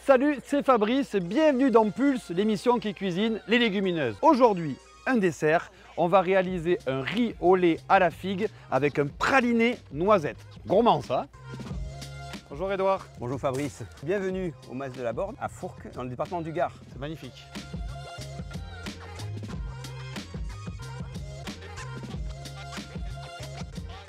Salut, c'est Fabrice, bienvenue dans Pulse, l'émission qui cuisine les légumineuses. Aujourd'hui, un dessert, on va réaliser un riz au lait à la figue avec un praliné noisette. Gourmand ça. Bonjour Edouard. Bonjour Fabrice, bienvenue au Mas de la Borde, à Fourques, dans le département du Gard. C'est magnifique.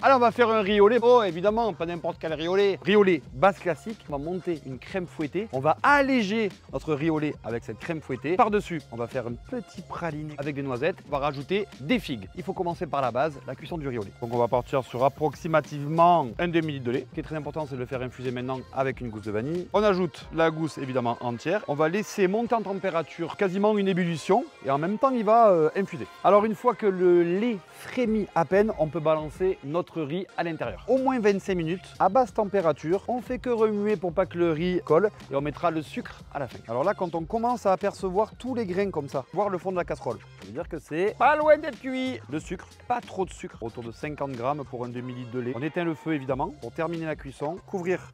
Alors on va faire un riz au lait. Oh évidemment, pas n'importe quel riz au lait. Riz au lait base classique. On va monter une crème fouettée. On va alléger notre riz au lait avec cette crème fouettée. Par-dessus, on va faire un petit praliné avec des noisettes. On va rajouter des figues. Il faut commencer par la base, la cuisson du riz au lait. Donc on va partir sur approximativement un demi-litre de lait. Ce qui est très important, c'est de le faire infuser maintenant avec une gousse de vanille. On ajoute la gousse évidemment entière. On va laisser monter en température quasiment une ébullition et en même temps il va infuser. Alors une fois que le lait frémit à peine, on peut balancer notre riz à l'intérieur. Au moins 25 minutes à basse température. On fait que remuer pour pas que le riz colle et on mettra le sucre à la fin. Alors là, quand on commence à apercevoir tous les grains comme ça, voir le fond de la casserole, ça veut dire que c'est pas loin d'être cuit. Le sucre, pas trop de sucre, autour de 50 grammes pour un demi-litre de lait. On éteint le feu évidemment pour terminer la cuisson. Couvrir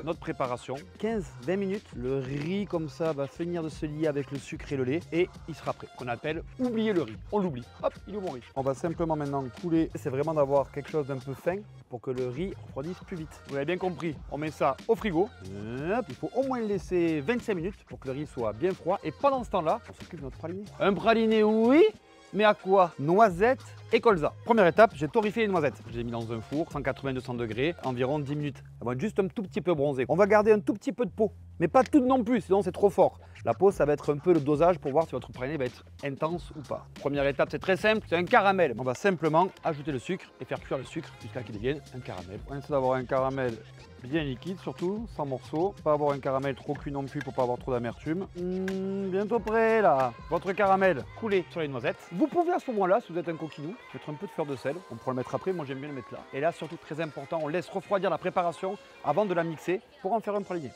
notre préparation, 15-20 minutes, le riz comme ça va finir de se lier avec le sucre et le lait et il sera prêt. Qu'on appelle oublier le riz. On l'oublie. Hop, il est où mon riz? On va simplement maintenant couler. C'est vraiment d'avoir quelque chose d'un peu fin pour que le riz refroidisse plus vite. Vous avez bien compris, on met ça au frigo. Hop, il faut au moins le laisser 25 minutes pour que le riz soit bien froid. Et pendant ce temps-là, on s'occupe de notre praliné. Un praliné, oui, mais à quoi? Noisettes et colza. Première étape, j'ai torréfié les noisettes. Je les ai mis dans un four, 180-200 degrés, environ 10 minutes. Elles vont être juste un tout petit peu bronzées. On va garder un tout petit peu de peau, mais pas toute non plus, sinon c'est trop fort. La peau, ça va être un peu le dosage pour voir si votre praliné va être intense ou pas. Première étape, c'est très simple, c'est un caramel. On va simplement ajouter le sucre et faire cuire le sucre jusqu'à qu'il devienne un caramel. On essaie d'avoir un caramel bien liquide surtout, sans morceaux. Pas avoir un caramel trop cuit non plus pour pas avoir trop d'amertume. Bientôt prêt là. Votre caramel coulé sur les noisettes. Vous pouvez à ce moment-là, si vous êtes un coquinou, mettre un peu de fleur de sel. On pourra le mettre après, moi j'aime bien le mettre là. Et là surtout très important, on laisse refroidir la préparation avant de la mixer pour en faire un praliné.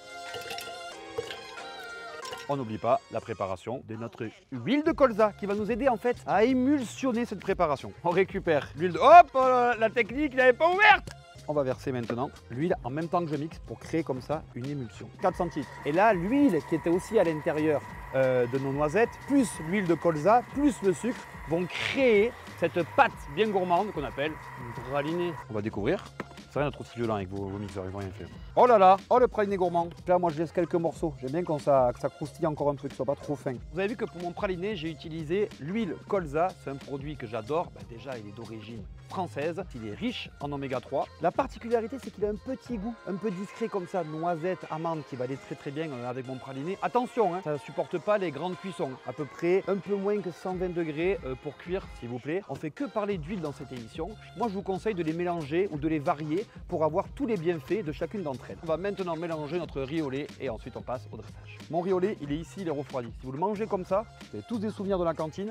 On n'oublie pas la préparation de notre huile de colza qui va nous aider en fait à émulsionner cette préparation. On récupère l'huile de... Hop, la technique n'avait pas ouverte. On va verser maintenant l'huile en même temps que je mixe pour créer comme ça une émulsion. 4 centilitres. Et là, l'huile qui était aussi à l'intérieur de nos noisettes, plus l'huile de colza, plus le sucre, vont créer cette pâte bien gourmande qu'on appelle une praliné. On va découvrir. C'est rien d'être aussi violent avec vos mixeurs, ils vont rien faire. Oh là là, oh le praliné gourmand. Là, moi je laisse quelques morceaux. J'aime bien que ça croustille encore un peu, que ce soit pas trop fin. Vous avez vu que pour mon praliné, j'ai utilisé l'huile colza. C'est un produit que j'adore. Déjà, il est d'origine française. Il est riche en oméga 3. La particularité, c'est qu'il a un petit goût, un peu discret comme ça, noisette, amande, qui va aller très bien avec mon praliné. Attention, ça ne supporte pas les grandes cuissons. À peu près un peu moins que 120 degrés pour cuire, s'il vous plaît. On fait que parler d'huile dans cette émission. Moi, je vous conseille de les mélanger ou de les varier pour avoir tous les bienfaits de chacune d'entre elles. On va maintenant mélanger notre riz au lait et ensuite on passe au dressage. Mon riz au lait, il est ici, il est refroidi. Si vous le mangez comme ça, vous avez tous des souvenirs de la cantine,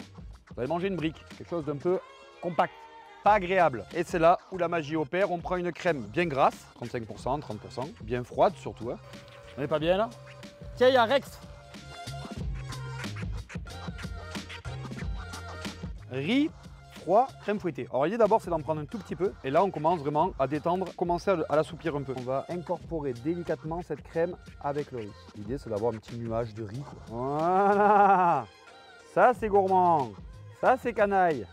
vous allez manger une brique, quelque chose d'un peu compact, pas agréable. Et c'est là où la magie opère. On prend une crème bien grasse, 35%, 30%, bien froide surtout. On n'est pas bien là? Tiens, il y a Rex. Riz froid, crème fouettée. Alors l'idée d'abord c'est d'en prendre un tout petit peu et là on commence vraiment à détendre, commencer à l'assouplir un peu. On va incorporer délicatement cette crème avec le riz. L'idée c'est d'avoir un petit nuage de riz. Voilà. Ça c'est gourmand. Ça c'est canaille.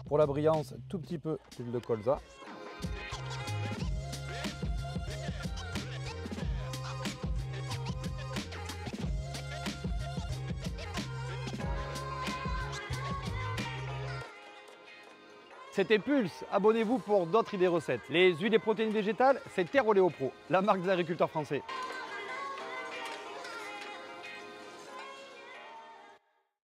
Pour la brillance, tout petit peu d'huile de colza. C'était Pulse, abonnez-vous pour d'autres idées recettes. Les huiles et protéines végétales, c'est Terre Oléo Pro, la marque des agriculteurs français.